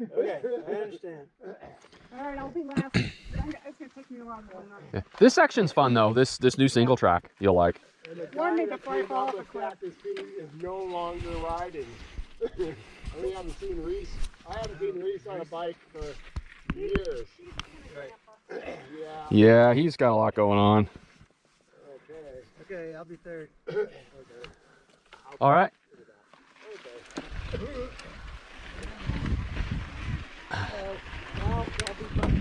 Okay, I understand. All right, I'll be last. It's gonna take me a while to run. Yeah. This section's fun though. This new single track you'll like. And the Warn guy me that before I came fall up off a with cliff. that this thing is no longer riding. We haven't seen Reese. I haven't seen Reese on a bike for years. Yeah. Yeah, he's got a lot going on. Okay. Okay, I'll be third. Okay. All right. Okay. I'll be back.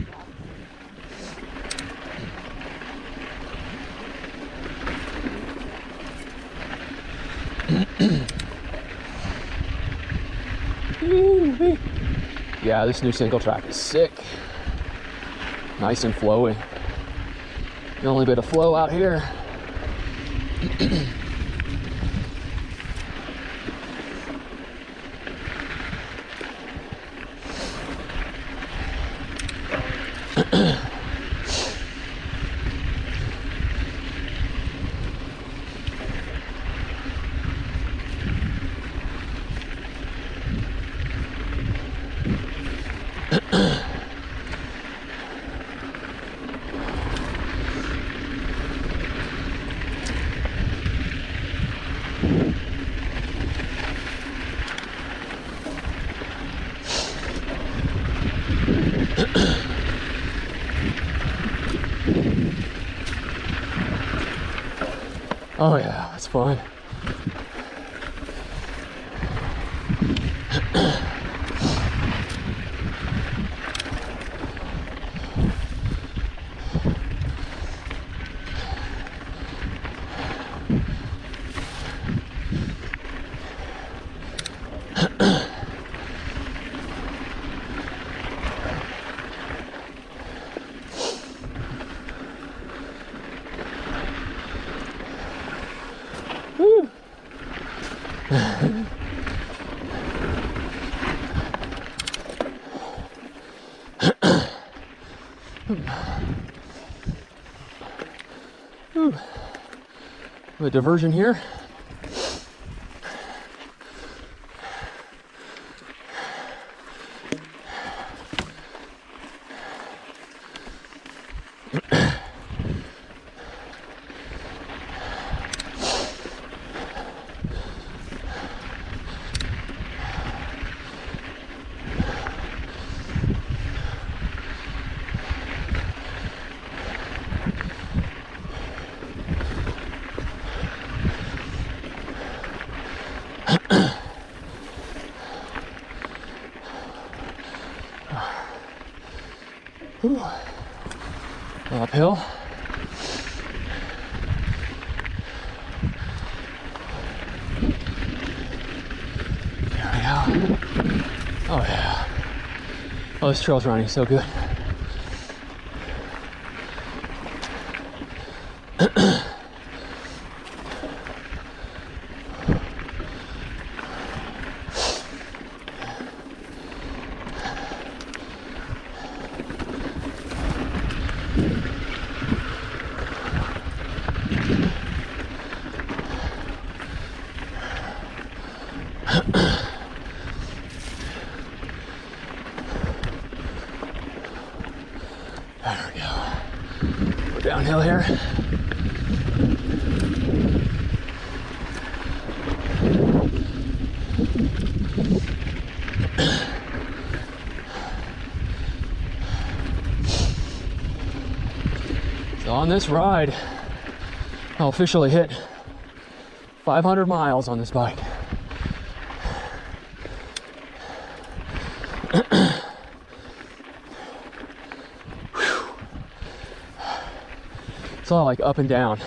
Yeah, this new single track is sick. Nice and flowy. The only bit of flow out here. Oh yeah, that's fun. Woo. A diversion here. Whew. Uphill. There we go. Oh yeah. Oh, this trail's running so good. There we go. We're downhill here. So on this ride, I'll officially hit 500 miles on this bike. It's all like up and down.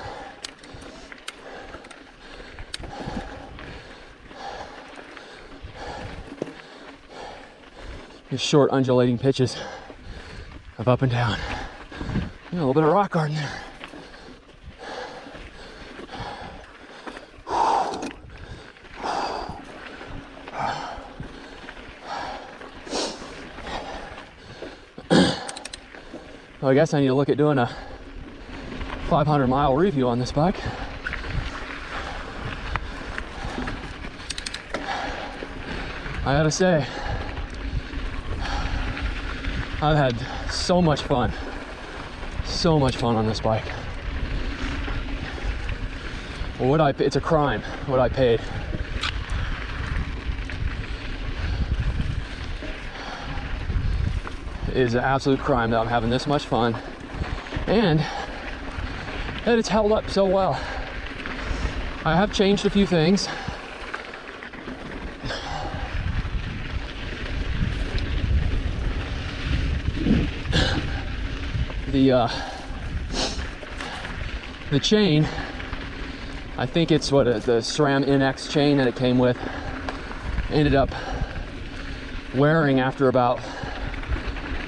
Just short undulating pitches of up and down. A little bit of rock garden there. Well, I guess I need to look at doing a 500-mile review on this bike. I gotta say, I've had so much fun on this bike. Well, it's a crime what I paid. It is an absolute crime that I'm having this much fun and that it's held up so well. I have changed a few things. The chain, I think it's what the SRAM NX chain that it came with, ended up wearing after about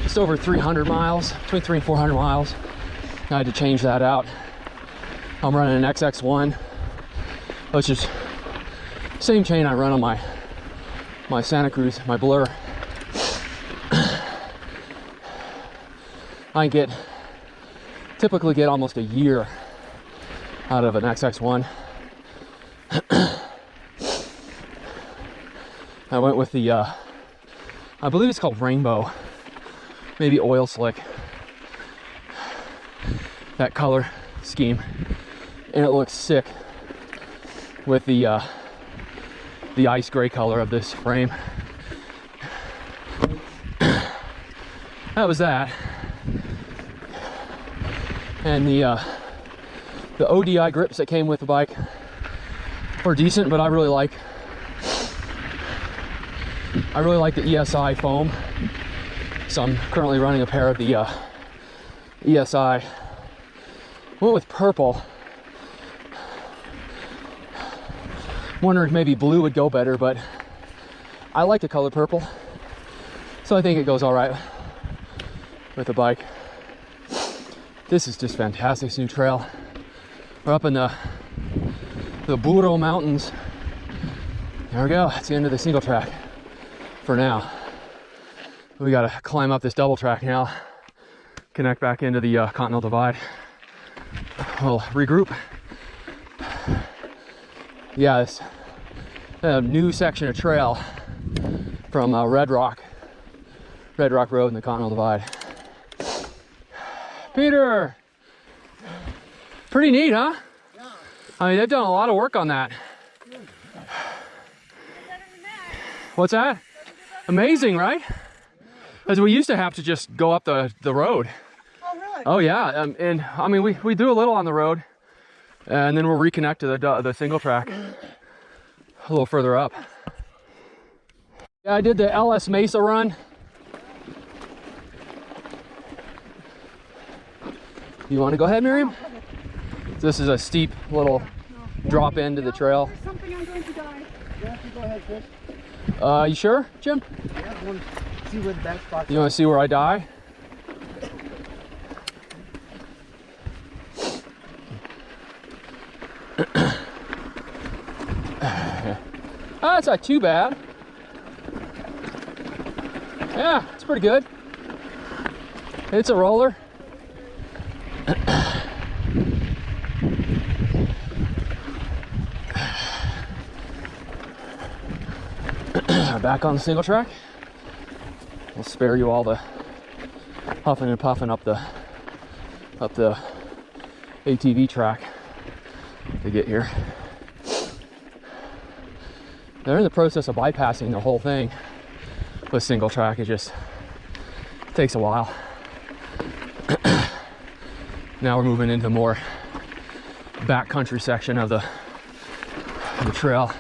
just over 300 miles, between 300 and 400 miles. I had to change that out. I'm running an XX1, which is same chain I run on my Santa Cruz, my Blur. I typically get almost a year out of an XX1. I went with the, I believe it's called Rainbow, maybe Oil Slick, that color scheme, and it looks sick with the ice gray color of this frame. That was that. And the ODI grips that came with the bike were decent, but I really like the ESI foam. So I'm currently running a pair of the ESI. Went with purple. Wondered if maybe blue would go better, but I like the color purple, so I think it goes all right with the bike. This is just fantastic. This new trail. We're up in the Burro Mountains. There we go. That's the end of the single track for now. We gotta climb up this double track now, connect back into the Continental Divide. We'll regroup. Yeah, this new section of trail from Redrock Road and the Continental Divide. Peter! Pretty neat, huh? Yeah. I mean, they've done a lot of work on that. What's that? Amazing, right? Because we used to have to just go up the road. Oh, really? Oh, yeah. And I mean, we do a little on the road, and then we'll reconnect to the single track a little further up. Yeah, I did the LS Mesa run. You want to go ahead, Miriam? This is a steep little drop into the trail. There's something I'm going to die. Yeah, you go ahead, Chris. You sure, Jim? Yeah, I want to see where the bad spots are. You want to see where I die? Oh, it's not too bad. Yeah, it's pretty good. It's a roller. Back on the single track. We'll spare you all the huffing and puffing up the ATV track to get here. They're in the process of bypassing the whole thing with single track. It just takes a while. Now we're moving into more backcountry section of the trail,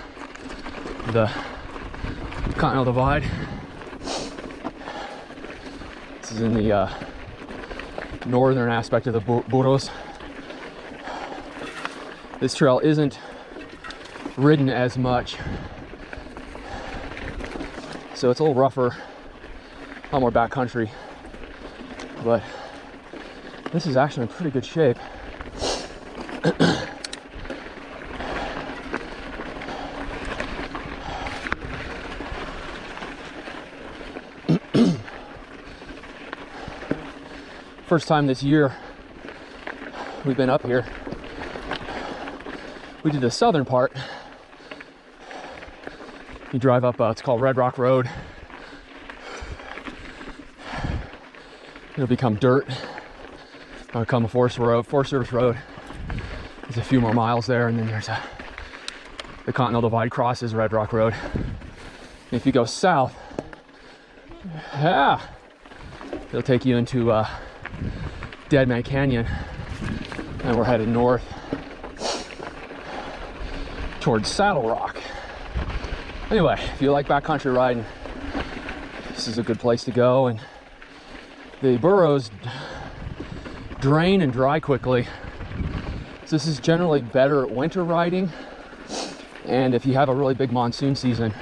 the Continental Divide. This is in the northern aspect of the Burros. This trail isn't ridden as much, so it's a little rougher, a lot more backcountry, but this is actually in pretty good shape. First time this year we've been up here. We did the southern part. You drive up, it's called Redrock Road. it'll become dirt. It'll become a Forest Service road. There's a few more miles there, and then there's the Continental Divide crosses Redrock Road. If you go south, it'll take you into Dead Man Canyon, and we're headed north towards Saddlerock. Anyway, if you like backcountry riding, this is a good place to go. And the burrows drain and dry quickly, so this is generally better at winter riding. And if you have a really big monsoon season,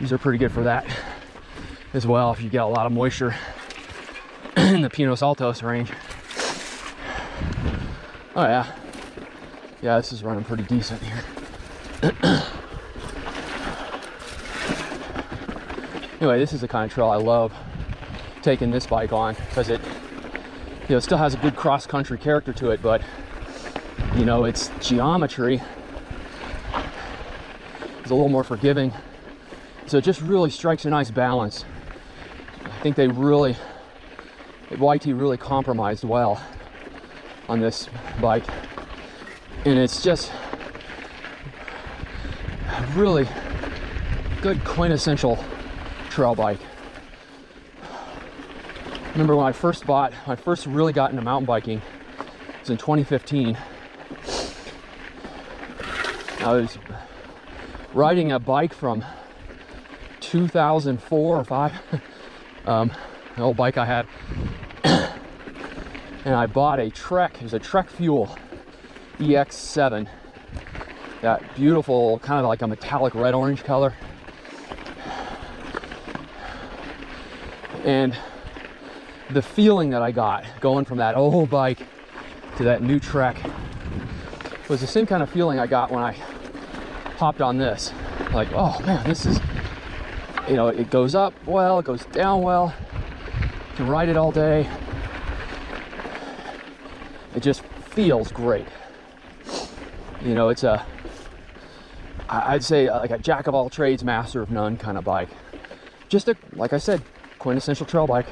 these are pretty good for that as well, if you get a lot of moisture in the Pinos Altos range. Oh yeah, this is running pretty decent here. Anyway, this is the kind of trail I love taking this bike on, because it, it still has a good cross-country character to it, but its geometry is a little more forgiving, so it just really strikes a nice balance. I think YT really compromised well on this bike, and it's just a really good quintessential trail bike. Remember when I first really got into mountain biking, it was in 2015. I was riding a bike from 2004 or 5, an old bike I had, and I bought a Trek. It was a Trek Fuel EX7, that beautiful kind of like a metallic red-orange color. And the feeling that I got going from that old bike to that new Trek was the same kind of feeling I got when I hopped on this. Like, oh man, this is, it goes up well, it goes down well, you can ride it all day. It just feels great. It's I'd say like a jack of all trades, master of none kind of bike. Just like I said, quintessential trail bike.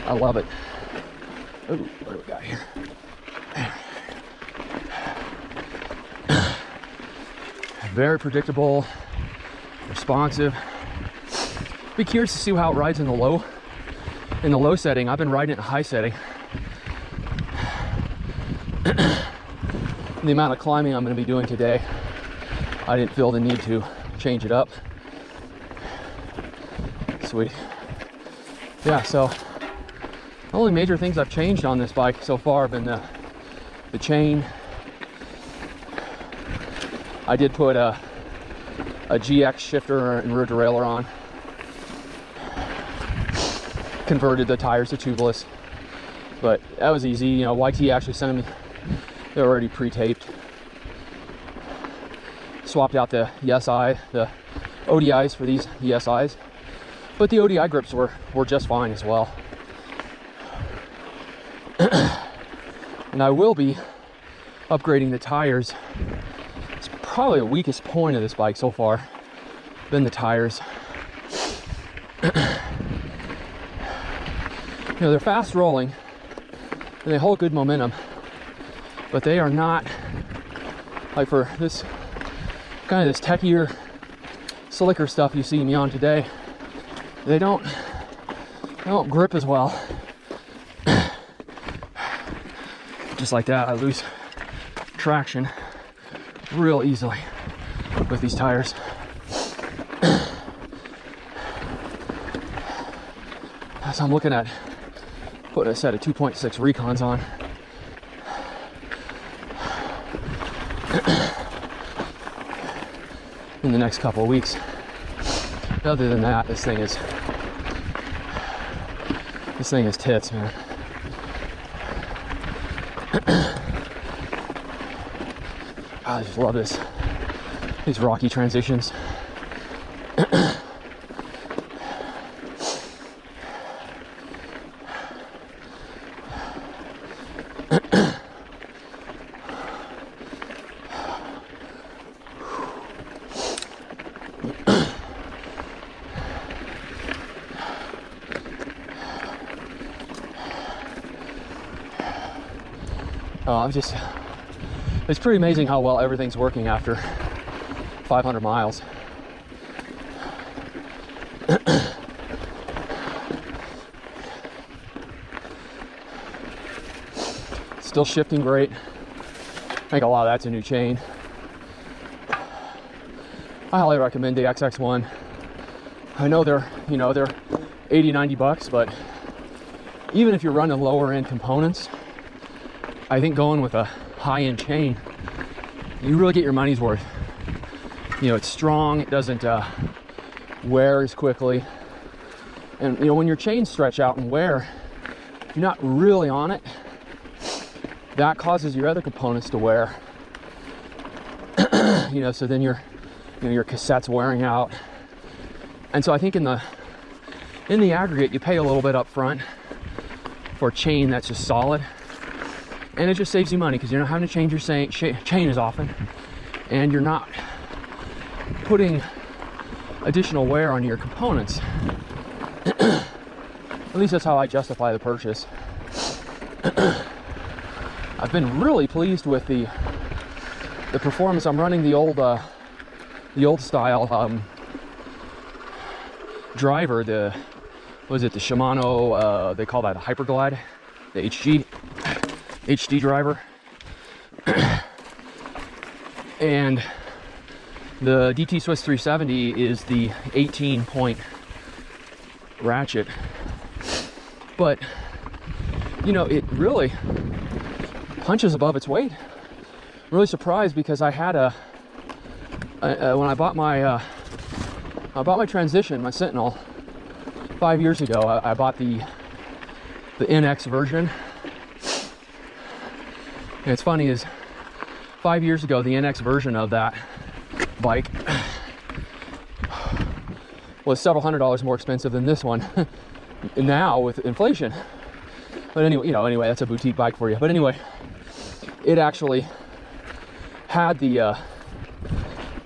I love it. Ooh, what do we got here? Very predictable, responsive. Be curious to see how it rides in the low setting. I've been riding it in high setting. The amount of climbing I'm going to be doing today, I didn't feel the need to change it up. Sweet. Yeah, so the only major things I've changed on this bike so far have been the chain. I did put a GX shifter and rear derailleur on. Converted the tires to tubeless, but that was easy. YT actually sent me, they're already pre-taped. Swapped out the ESI, the ODIs for these ESIs, but the ODI grips were just fine as well. And I will be upgrading the tires. It's probably the weakest point of this bike so far, been the tires. They're fast rolling and they hold good momentum, but they are not like for this kind of this techier, slicker stuff you see me on today. They don't grip as well. Just like that, I lose traction real easily with these tires. So I'm looking at putting a set of 2.6 Recons on. In the next couple of weeks. Other than that, this thing is tits, man. I just love these rocky transitions. It's pretty amazing how well everything's working after 500 miles. Still shifting great. I think a lot of that's a new chain. I highly recommend the XX1. I know they're 80, 90 bucks, but even if you're running lower end components, I think going with a high end chain, you really get your money's worth. It's strong, it doesn't wear as quickly. And when your chains stretch out and wear, you're not really on it. That causes your other components to wear. So then your cassette's wearing out. And so I think in the aggregate, you pay a little bit up front for a chain that's just solid. And it just saves you money because you're not having to change your chain as often. And you're not putting additional wear on your components. At least that's how I justify the purchase. I've been really pleased with the performance. I'm running the old style driver, the Shimano, they call that a Hyperglide, the HD driver. And the DT Swiss 370 is the 18-point ratchet. But it really punches above its weight. I'm really surprised because I had when I bought my Transition, my Sentinel, 5 years ago, I bought the NX version. And it's funny is 5 years ago, the NX version of that bike was several $100s more expensive than this one now with inflation. But anyway, that's a boutique bike for you. But anyway, it actually had the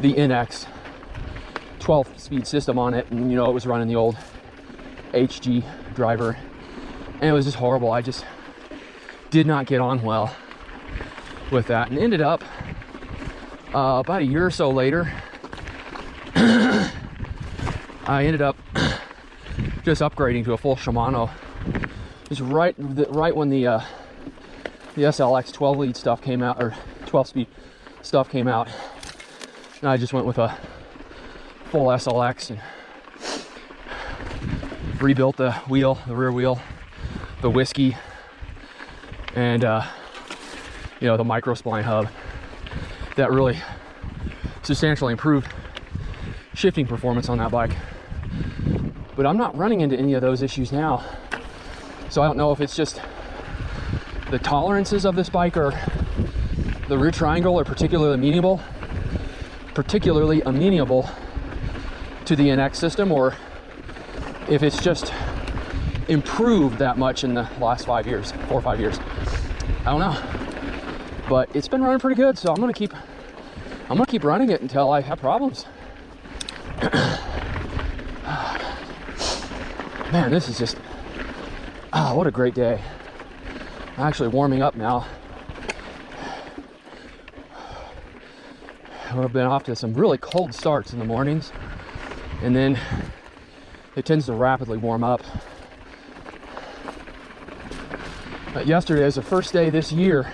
NX 12-speed system on it, and it was running the old HG driver, and it was just horrible. I just did not get on well with that, and ended up about a year or so later, I ended up just upgrading to a full Shimano. Just right when the SLX 12-lead stuff came out, or 12-speed stuff came out, and I just went with a full SLX and rebuilt the wheel, the rear wheel, the whiskey, and the micro spline hub. That really substantially improved shifting performance on that bike. But I'm not running into any of those issues now. So I don't know if it's just the tolerances of this bike, or the rear triangle are particularly amenable to the NX system, or if it's just improved that much in the last 4 or 5 years. I don't know. But it's been running pretty good, so I'm gonna keep running it until I have problems. Man, this is just what a great day. I'm actually warming up now. I've been off to some really cold starts in the mornings, and then it tends to rapidly warm up. Yesterday is the first day this year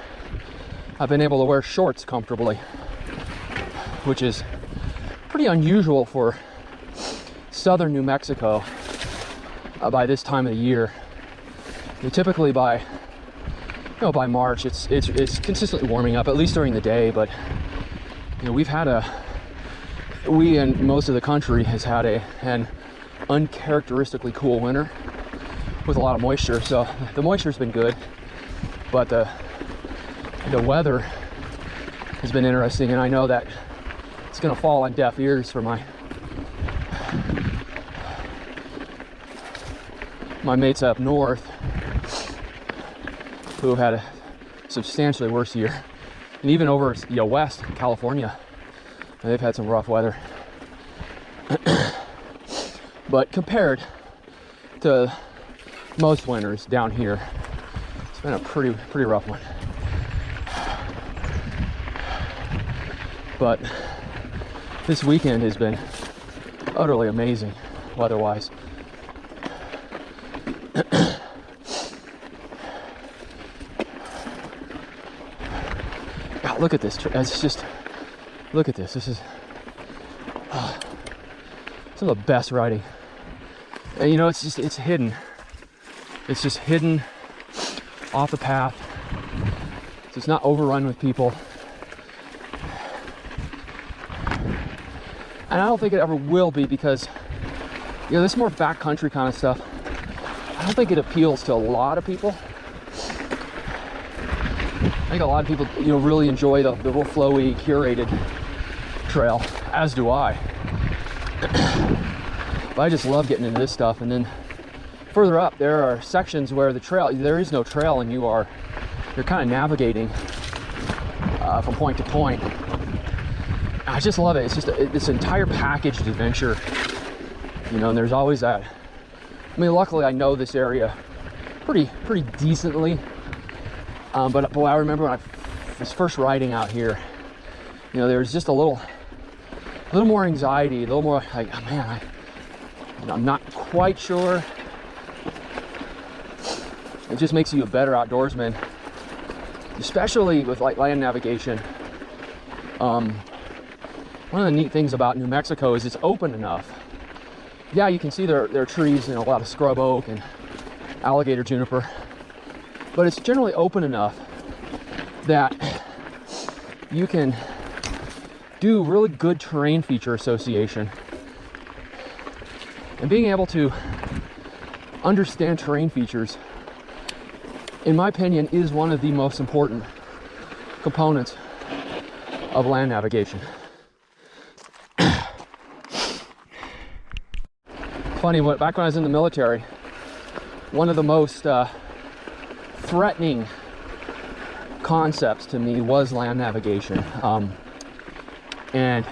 I've been able to wear shorts comfortably, which is pretty unusual for southern New Mexico by this time of the year. Typically by March it's consistently warming up, at least during the day, but we and most of the country has had an uncharacteristically cool winter with a lot of moisture. So the moisture's been good, but the weather has been interesting, and I know that it's going to fall on deaf ears for my mates up north, who have had a substantially worse year. And even over west California, they've had some rough weather. But compared to most winters down here, it's been a pretty rough one. But this weekend has been utterly amazing weather-wise. God, look at this. It's just, look at this. This is some of the best riding. And you know, it's hidden. It's just hidden off the path. So it's not overrun with people. And I don't think it ever will be, because, you know, this more backcountry kind of stuff, I don't think it appeals to a lot of people. I think a lot of people, you know, really enjoy the real flowy, curated trail, as do I. But I just love getting into this stuff. And then further up, there are sections where there is no trail, and you're kind of navigating from point to point. I just love it. It's just this entire packaged adventure, you know. And there's always that. I mean, luckily I know this area pretty decently. But boy, I remember when I was first riding out here, you know, there was just a little more anxiety, a little more like, oh man, I'm not quite sure. It just makes you a better outdoorsman, especially with like land navigation. One of the neat things about New Mexico is it's open enough. Yeah, you can see there are trees, you know, a lot of scrub oak and alligator juniper, but it's generally open enough that you can do really good terrain feature association. And being able to understand terrain features, in my opinion, is one of the most important components of land navigation. Funny, back when I was in the military, one of the most threatening concepts to me was land navigation. And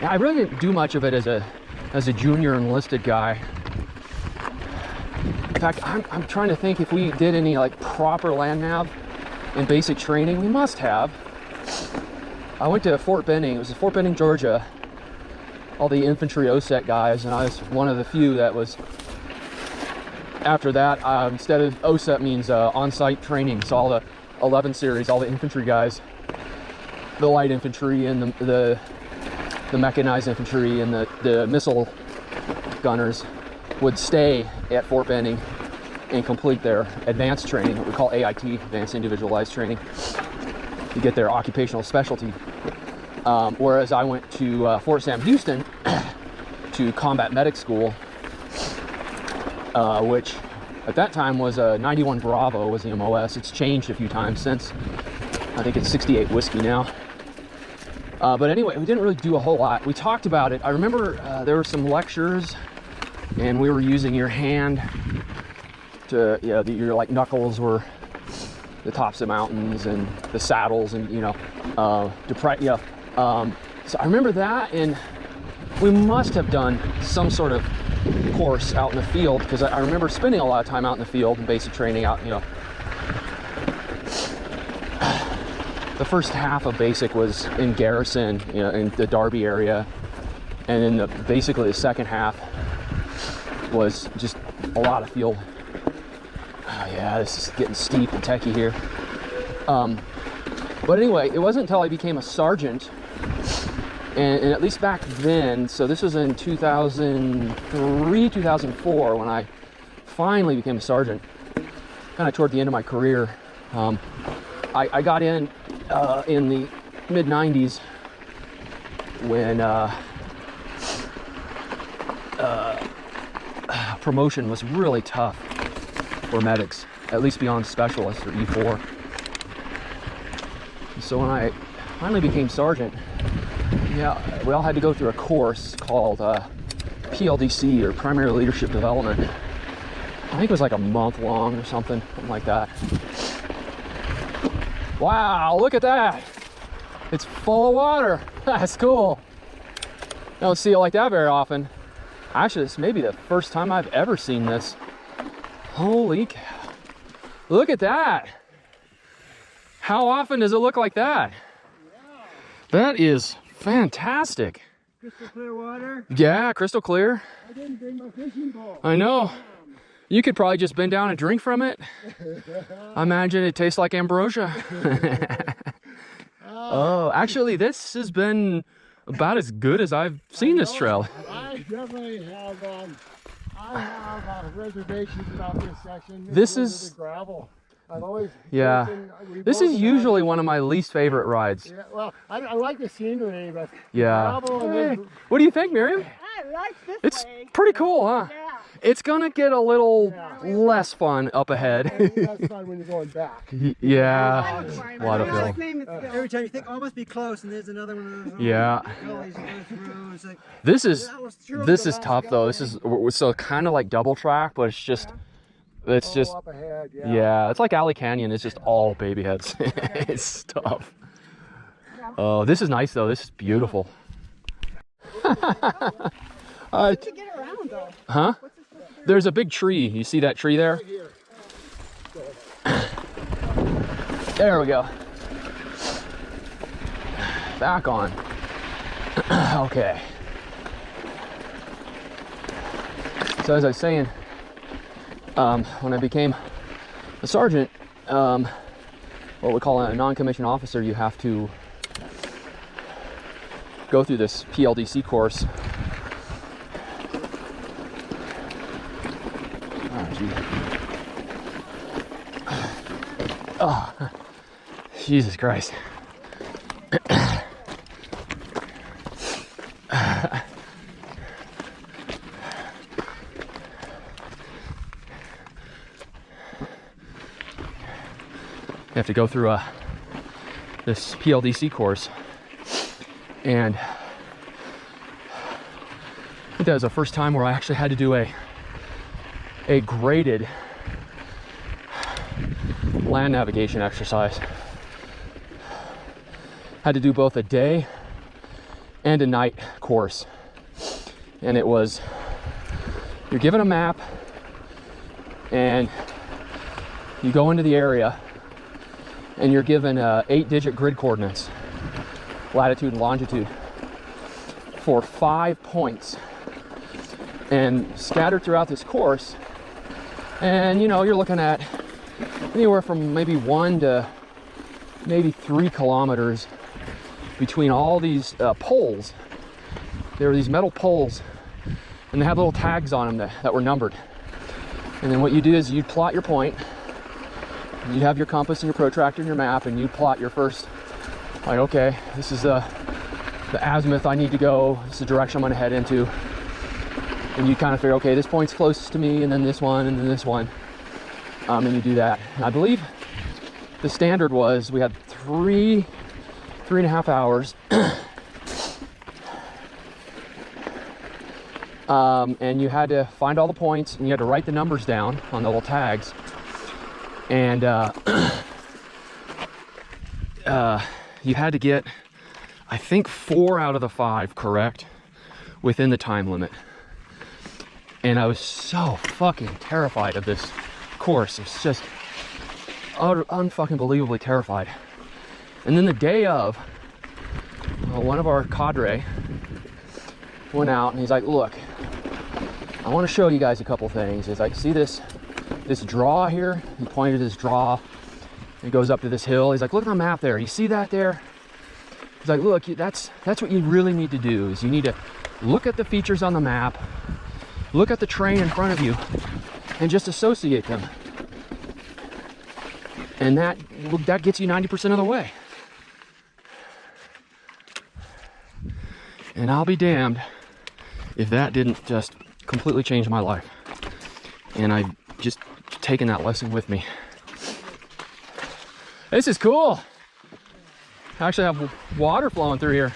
I really didn't do much of it as a junior enlisted guy. In fact, I'm trying to think if we did any like proper land nav in basic training. We must have. I went to Fort Benning. It was Fort Benning, Georgia. All the infantry OSET guys, and I was one of the few that was. After that, instead of OSET means on-site training. So all the 11 series, all the infantry guys, the light infantry and the mechanized infantry and the missile gunners would stay at Fort Benning and complete their advanced training, what we call AIT, Advanced Individualized Training, to get their occupational specialty. Whereas I went to Fort Sam Houston to combat medic school, which at that time was 91 Bravo was the MOS. It's changed a few times since. I think it's 68 Whiskey now. But anyway, we didn't really do a whole lot. We talked about it. I remember there were some lectures, and we were using your hand to, you know, your like knuckles were the tops of mountains and the saddles, and you know, so I remember that, and we must have done some sort of course out in the field, because I remember spending a lot of time out in the field and basic training out, you know. The first half of basic was in Garrison, you know, in the Darby area, and then basically the second half was just a lot of field. Oh yeah, this is getting steep and techy here. But anyway, it wasn't until I became a sergeant, and at least back then, so this was in 2003, 2004, when I finally became a sergeant, kind of toward the end of my career. I got in the mid-90s when promotion was really tough for medics, at least beyond specialist or E4. So when I finally became sergeant, yeah, we all had to go through a course called PLDC, or Primary Leadership Development. I think it was like a month long or something like that. Wow, look at that. It's full of water. That's cool. I don't see it like that very often. Actually, this may be the first time I've ever seen this. Holy cow. Look at that. How often does it look like that? That is fantastic. Crystal clear water. Yeah, crystal clear. I didn't bring my fishing bowl. I know. You could probably just bend down and drink from it. I imagine it tastes like ambrosia. Oh, actually, this has been about as good as I've seen this trail. I definitely have. I have reservations about this section. This because is of the gravel. I've always This is usually one of my least favorite rides. Yeah, well, I like the scenery, but Yeah. gravel and then, What do you think, Miriam? I like this It's way. pretty cool, huh? Yeah. It's gonna get a little less fun up ahead. that's fun when you're going back. Yeah, Fine. a lot of I like hill. name it still. Every time you think, oh, it must be close, and there's another one of those Yeah. gullies you go through. It's like, This is that was true. tough though. This is so kind of like double track, but it's just Up ahead, yeah. It's like Alley Canyon. It's just all baby heads. It's tough. Oh, this is nice though. This is beautiful. To get around though. Huh? There's a big tree. You see that tree there? There we go. Back on. Okay. So as I was saying, when I became a sergeant, what we call a non-commissioned officer, you have to go through this PLDC course. Oh, geez. Oh, Jesus Christ. You have to go through this PLDC course, and I think that was the first time where I actually had to do a graded land navigation exercise. Had to do both a day and a night course, and it was, you're given a map and you go into the area and you're given 8-digit grid coordinates, latitude and longitude, for 5 points, and scattered throughout this course. And you know, you're looking at anywhere from maybe 1 to maybe 3 kilometers between all these poles. There were these metal poles, and they had little tags on them that were numbered. And then what you do is you plot your point. You'd have your compass and your protractor and your map, and you plot your first, like, okay, this is the azimuth I need to go, this is the direction I'm going to head into. And you kind of figure, okay, this point's closest to me, and then this one, and then this one. And you do that. And I believe the standard was we had 3.5 hours. And you had to find all the points, and you had to write the numbers down on the little tags. And you had to get, I think, 4 out of the 5 correct within the time limit. And I was so fucking terrified of this course. It's just unfucking believably terrified. And then the day of, one of our cadre went out and he's like, look, I want to show you guys a couple things. He's like, see this draw here? He pointed to this draw. It goes up to this hill. He's like, look at the map there. You see that there? He's like, look, that's what you really need to do, is you need to look at the features on the map, look at the terrain in front of you, and just associate them. And that gets you 90% of the way. And I'll be damned if that didn't just completely change my life. And I've just taken that lesson with me. This is cool. I actually have water flowing through here.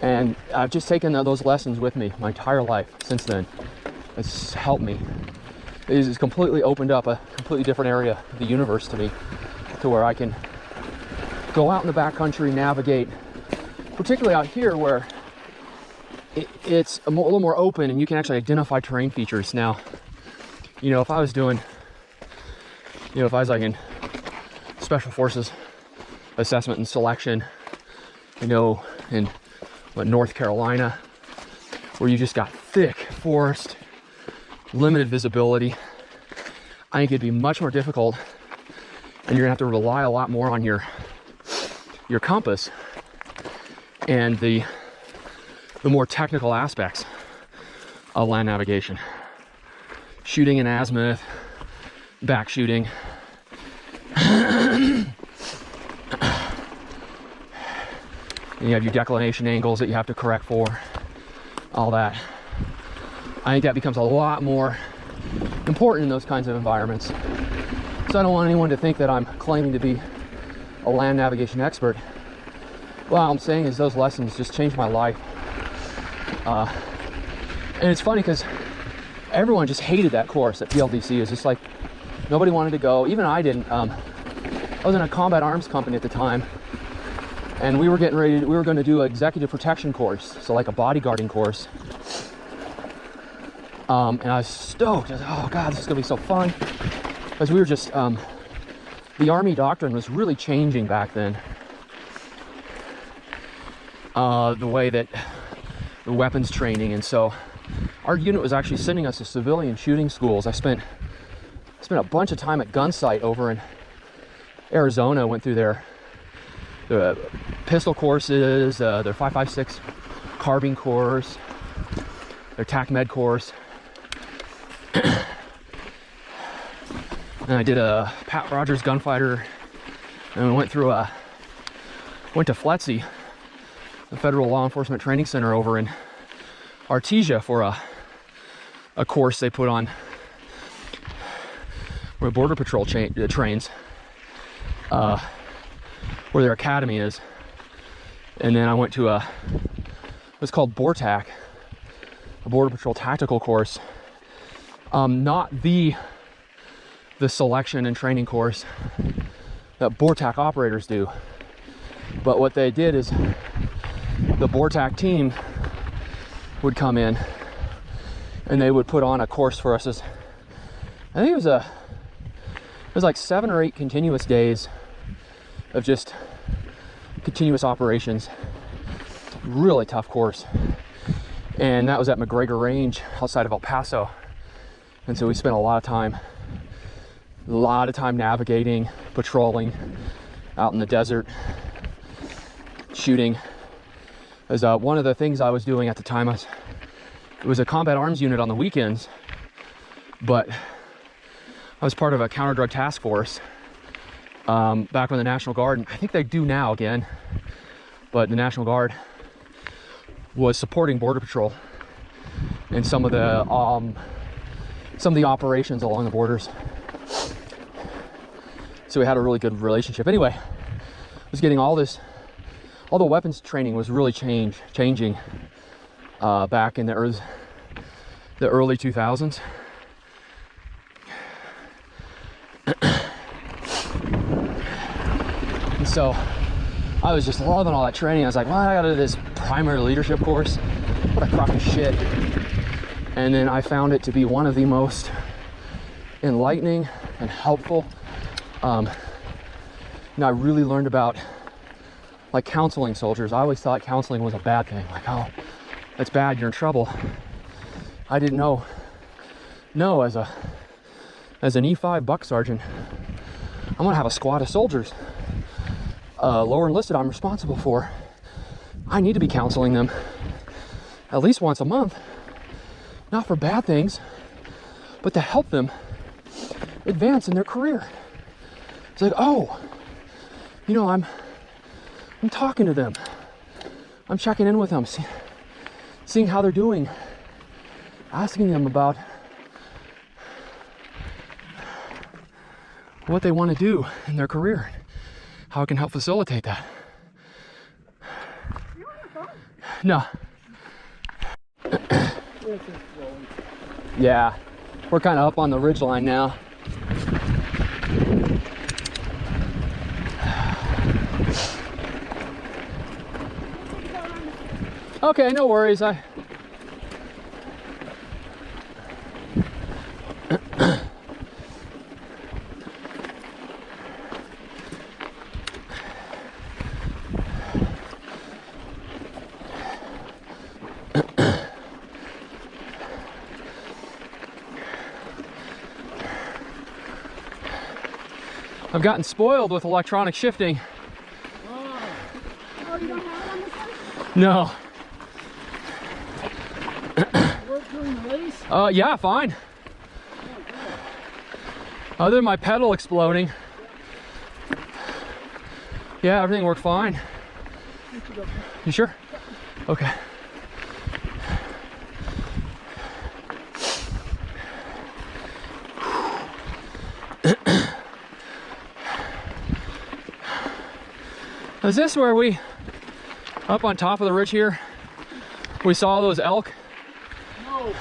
And I've just taken those lessons with me my entire life since then. It's helped me. It has completely opened up a completely different area of the universe to me, to where I can go out in the backcountry, navigate, particularly out here where it's a little more open and you can actually identify terrain features. Now, you know, if I was doing, you know, if I was like in Special Forces assessment and selection, you know, in North Carolina, where you just got thick forest, limited visibility. I think it'd be much more difficult, and you're gonna have to rely a lot more on your compass and the more technical aspects of land navigation. Shooting in azimuth, back shooting. You have your declination angles that you have to correct for, all that. I think that becomes a lot more important in those kinds of environments. So I don't want anyone to think that I'm claiming to be a land navigation expert. What I'm saying is those lessons just changed my life. And it's funny because everyone just hated that course at PLDC. It's just like nobody wanted to go. Even I didn't. I was in a combat arms company at the time, and we were getting ready. We were going to do an executive protection course, so like a bodyguarding course. And I was stoked. I was like, oh God, this is gonna be so fun. Because we were just, the Army doctrine was really changing back then. The way that the weapons training, and so our unit was actually sending us to civilian shooting schools. I spent a bunch of time at Gunsight over in Arizona. Went through their pistol courses, their 5.56 carbine course, their TAC Med course. And I did a Pat Rogers gunfighter, and we went to FLETC, the Federal Law Enforcement Training Center over in Artesia, for a course they put on where Border Patrol trains, where their academy is. And then I went to what's called BORTAC, a Border Patrol tactical course. Not the selection and training course that BORTAC operators do, but what they did is the BORTAC team would come in and they would put on a course for us. I think it was like 7 or 8 continuous days of just continuous operations. Really tough course, and that was at McGregor Range outside of El Paso. And so we spent a lot of time navigating, patrolling out in the desert, shooting. As one of the things I was doing at the time, it was a combat arms unit on the weekends, but I was part of a counter drug task force back when the National Guard, I think they do now again, but the National Guard was supporting Border Patrol in some of the operations along the borders. So we had a really good relationship. Anyway, I was getting all the weapons training was really changing back in the early 2000s. And so I was just loving all that training. I was like, well, I gotta do this primary leadership course. What a crock of shit. And then I found it to be one of the most enlightening and helpful. I really learned about like counseling soldiers. I always thought counseling was a bad thing. Like, oh, that's bad, you're in trouble. I didn't know. No, as an E5 buck sergeant, I'm gonna have a squad of soldiers, lower enlisted, I'm responsible for. I need to be counseling them at least once a month, not for bad things, but to help them advance in their career. It's like, oh, I'm talking to them. I'm checking in with them, seeing how they're doing, asking them about what they want to do in their career, how I can help facilitate that. You on the phone? No. Yeah, we're kind of up on the ridgeline now. Okay, no worries. I've gotten spoiled with electronic shifting. Oh, you don't have it on this one? No. Work during the race? Yeah, fine. Other than my pedal exploding. Yeah, everything worked fine. You sure? Okay. Is this where we, up on top of the ridge here, we saw those elk? No.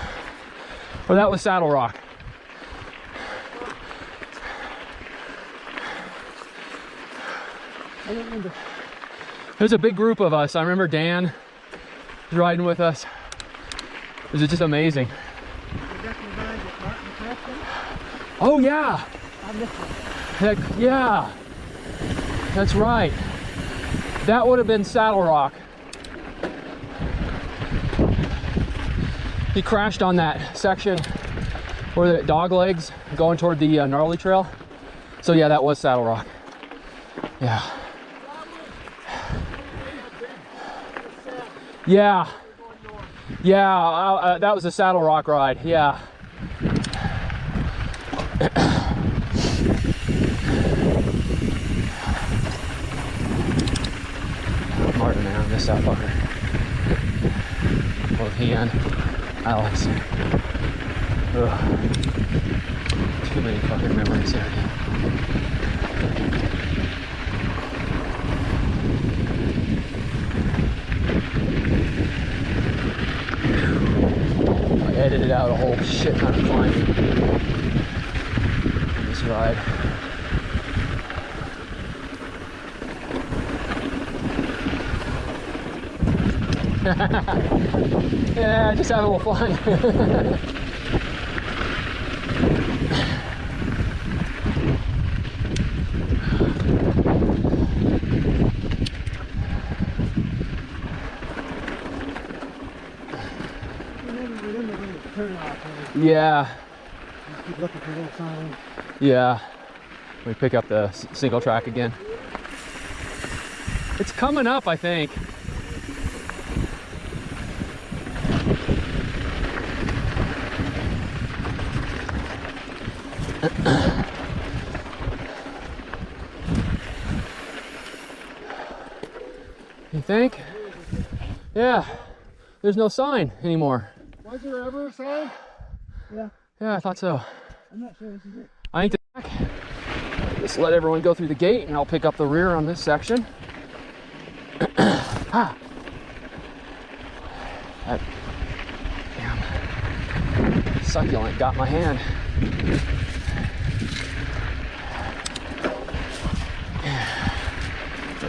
Or that was Saddlerock? I don't remember. There's a big group of us. I remember Dan was riding with us. It was just amazing. Oh yeah. Heck yeah. That's right. That would have been Saddlerock. He crashed on that section where the dog legs going toward the gnarly trail. So yeah, that was Saddlerock. Yeah. Yeah. Yeah, that was a Saddlerock ride. Yeah. Martin, man, I miss that fucker. Both he and Alex. Ugh. Too many fucking memories there. I edited out a whole shit ton of climbing this ride. Yeah, just having a little fun. Yeah. Keep looking for a little sign. Yeah. We pick up the single track again. It's coming up, I think. You think? Yeah. There's no sign anymore. Was there ever a sign? Yeah. Yeah, I thought so. I'm not sure this is it. I think the back. Just let everyone go through the gate and I'll pick up the rear on this section. Ah. That damn succulent got my hand.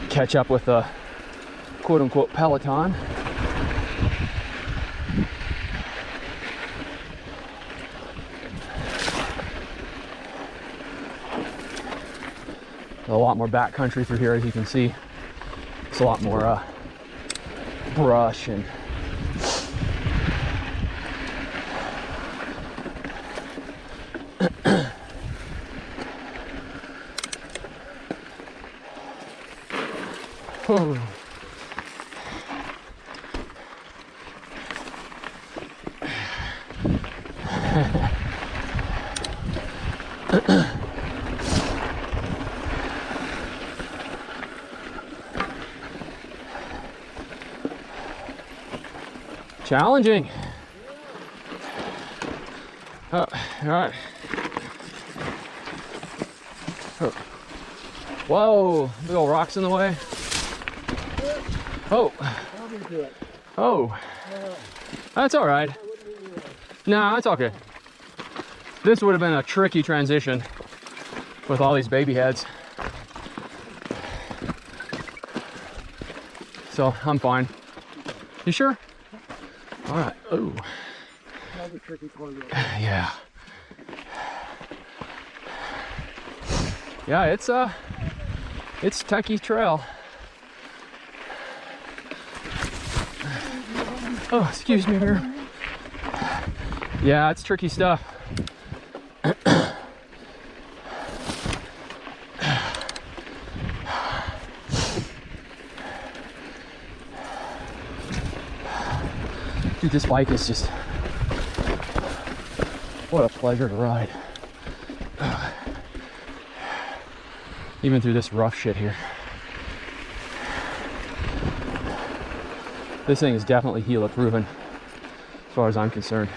Catch up with the quote-unquote Peloton. A lot more backcountry through here, as you can see. It's a lot more brush and oh. Challenging. Oh, all right. Oh. Whoa, big old rocks in the way. Oh. Oh. That's all right. No, that's okay. This would have been a tricky transition with all these baby heads. So I'm fine. You sure? All right. Oh. Yeah. Yeah, it's techie trail. Oh, excuse me here. Yeah, it's tricky stuff. Dude, this bike is just, what a pleasure to ride. Even through this rough shit here. This thing is definitely Gila proven, as far as I'm concerned.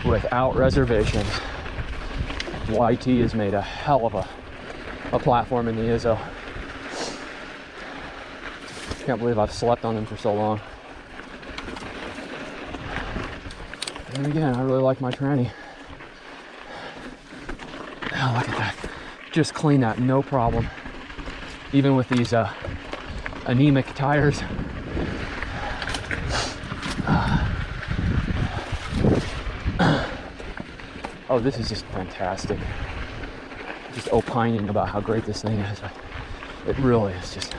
Without reservation, YT has made a hell of a platform in the Izzo. Can't believe I've slept on them for so long. And again, I really like my tranny. Oh, look at that. Just clean that, no problem. Even with these anemic tires. Oh, this is just fantastic. Just opining about how great this thing is. It really is just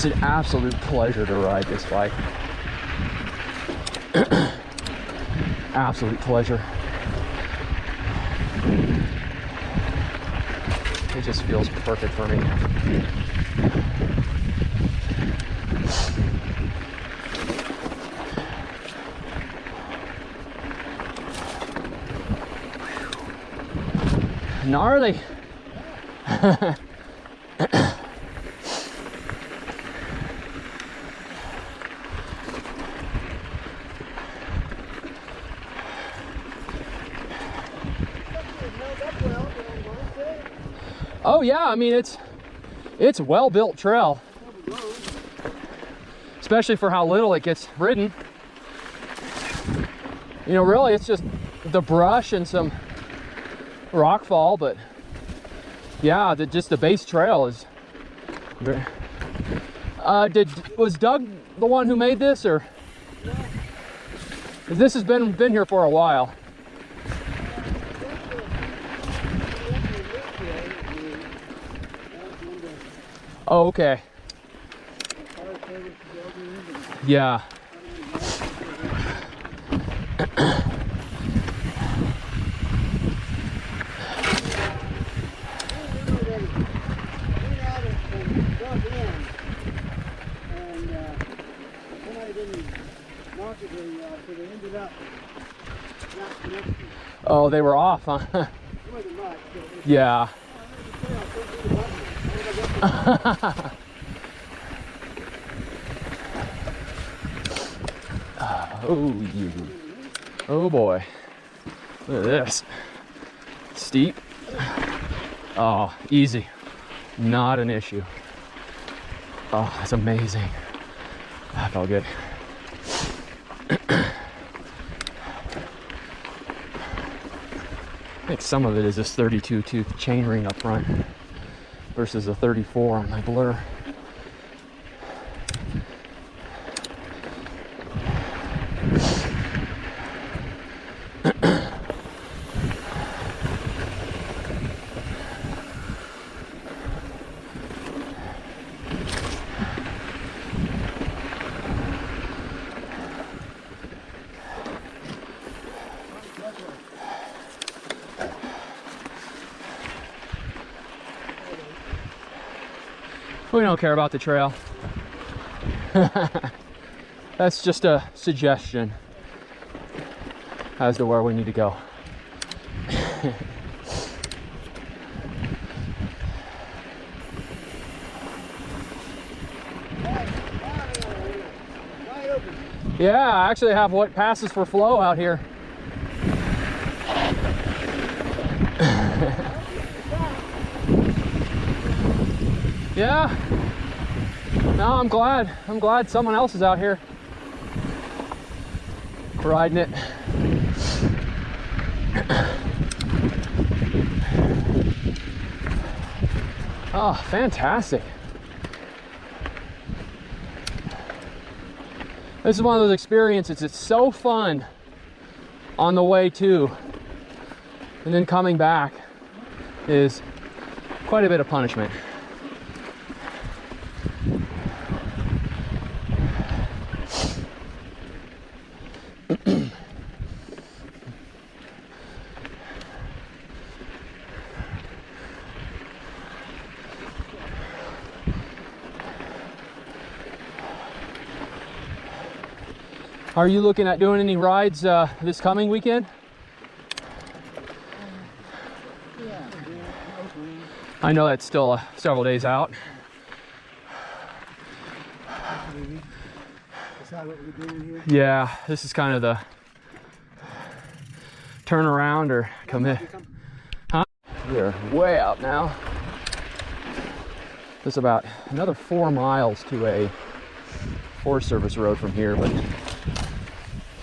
an absolute pleasure to ride this bike. Absolute pleasure. It just feels perfect for me. Gnarly. Oh yeah, I mean it's well-built trail, especially for how little it gets ridden. You know, really it's just the brush and some rock fall, but yeah, just the base trail is very... was Doug the one who made this, or this has been here for a while? Oh, okay. Yeah. Oh, they were off, huh? Yeah. Oh boy. Look at this. Steep. Oh, easy. Not an issue. Oh, that's amazing. That felt good. I think some of it is this 32 tooth chain ring up front versus a 34 on my Blur. We don't care about the trail. That's just a suggestion as to where we need to go. Yeah, I actually have what passes for flow out here. Yeah. No, I'm glad. I'm glad someone else is out here riding it. Oh, fantastic. This is one of those experiences. It's so fun on the way to, and then coming back is quite a bit of punishment. Are you looking at doing any rides this coming weekend? Yeah. Hopefully. I know that's still several days out. Maybe. Decide what we're doing here. Yeah, this is kind of the turn around or come in. Huh? We're way out now. There's about another 4 miles to a Forest Service road from here, but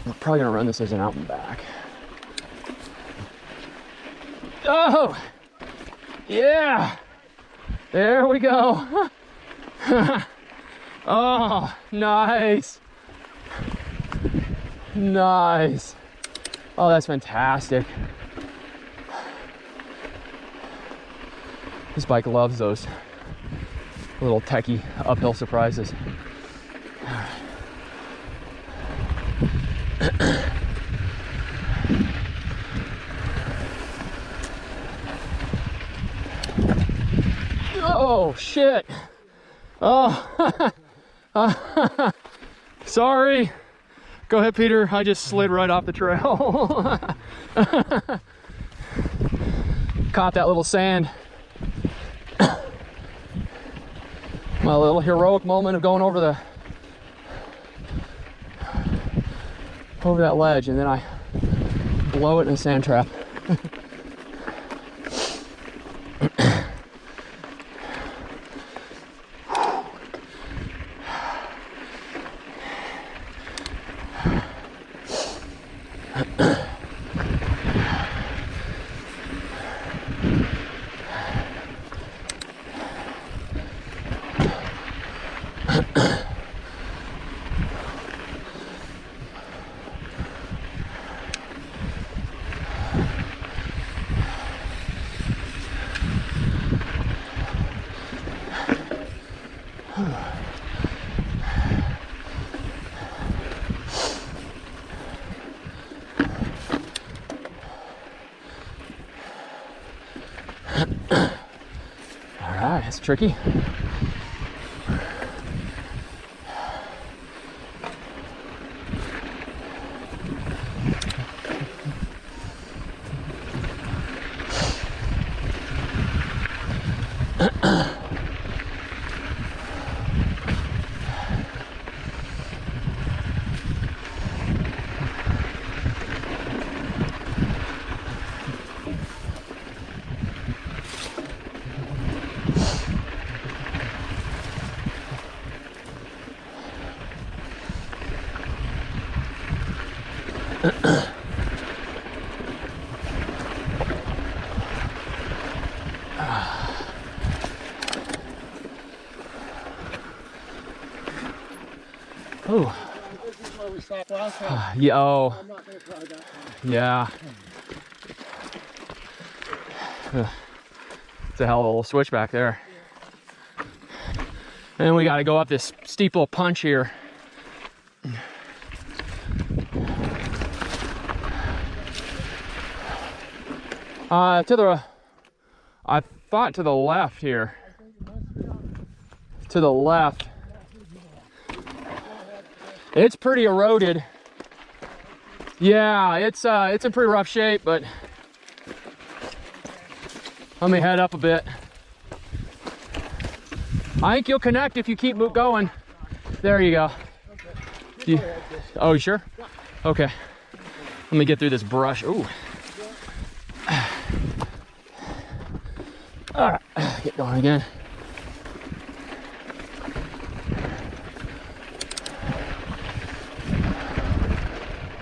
we're probably gonna run this as an out and back. Oh, yeah, there we go. Oh, nice. Nice. Oh, that's fantastic. This bike loves those little techie uphill surprises. Oh, shit. Oh, sorry. Go ahead, Peter. I just slid right off the trail. Caught that little sand. My little heroic moment of going over that ledge, and then I blow it in a sand trap. All right, it's tricky. Oh. This is where we stopped last time. Yeah. Oh. I'm not going to try that one. Yeah. It's a hell of a little switch back there. And we got to go up this steep little punch here. I thought to the left here. To the left. It's pretty eroded. Yeah, it's in pretty rough shape, but let me head up a bit. I think you'll connect if you keep going. There you go. Oh, you sure? Okay. Let me get through this brush. Ooh. All right, get going again.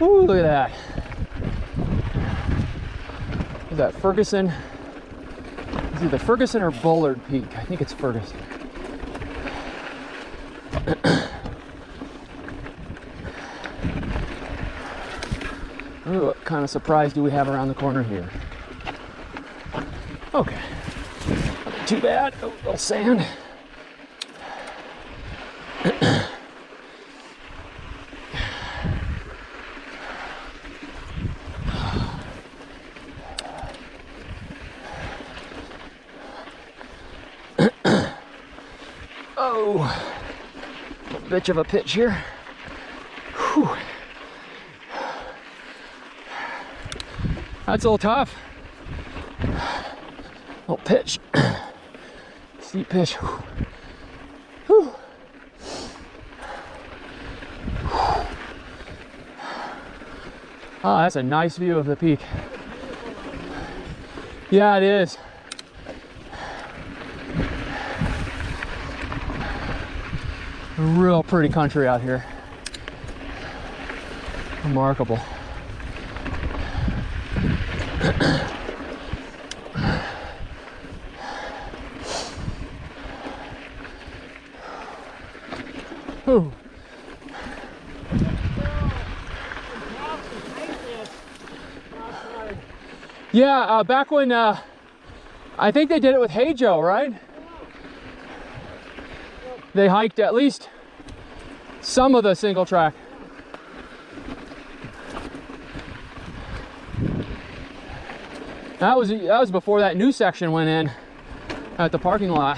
Ooh, look at that. Is that Ferguson? Is it the Ferguson or Bullard Peak? I think it's Ferguson. Ooh, what kind of surprise do we have around the corner here? Okay. Not too bad. Oh, little sand. Oh, a bitch of a pitch here. Whew. That's a little tough. Little pitch. Steep pitch. Whew. Oh, that's a nice view of the peak. Yeah, it is. Real pretty country out here. Remarkable. Ooh. Yeah, back when I think they did it with Hey Joe, right? They hiked at least some of the single track. That was before that new section went in at the parking lot.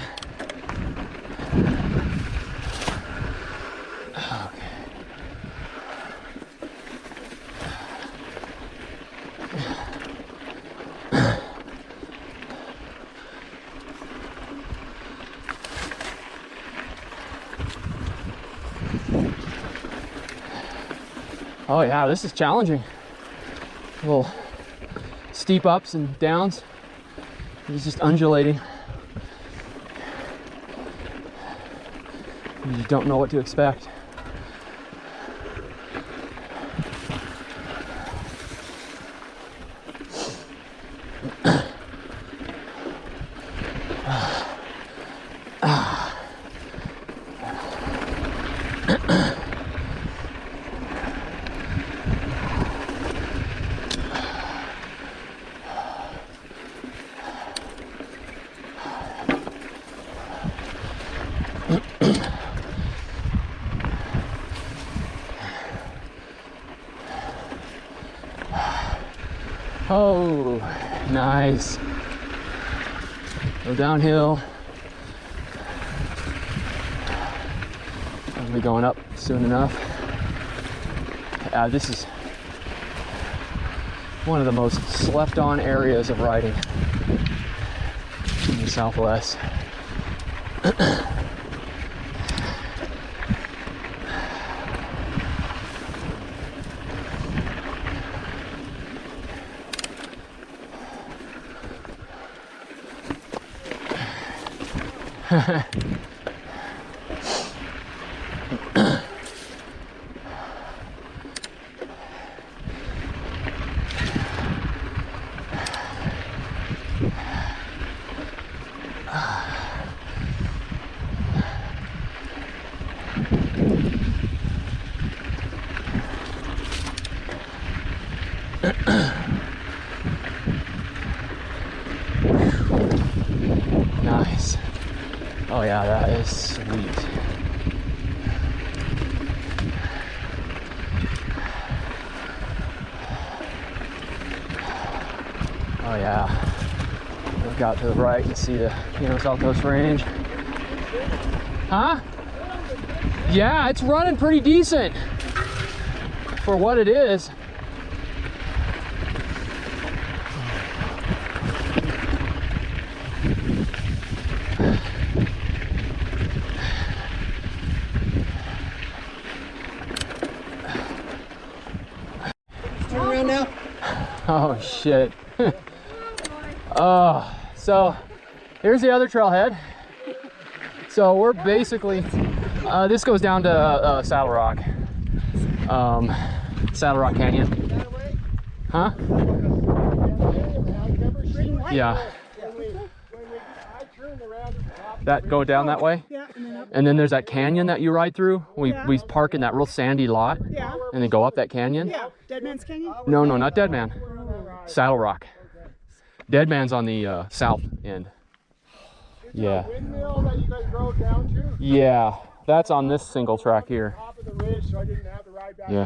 Oh yeah, this is challenging. Little steep ups and downs. It's just undulating. You just don't know what to expect. Oh, nice. Go downhill. I'll be going up soon enough. This is one of the most slept on areas of riding in the Southwest. Nice. Oh yeah, that is sweet. Oh yeah. Look out to the right and see the South Coast Range. Huh? Yeah, it's running pretty decent for what it is. Turn around now. Oh shit. Oh, so here's the other trailhead. So we're basically, this goes down to Saddlerock. Saddlerock Canyon. Huh? Yeah. That go down that way? Yeah, and then up. And then there's that canyon that you ride through. We park in that real sandy lot. Yeah. And then go up that canyon. Yeah. Dead Man's Canyon? No, not Dead Man. Saddlerock. Dead Man's on the south end. Yeah. Windmill that you guys drove down to? Yeah. That's on this single track here. Top of the ridge, so I didn't have to ride back Yeah. up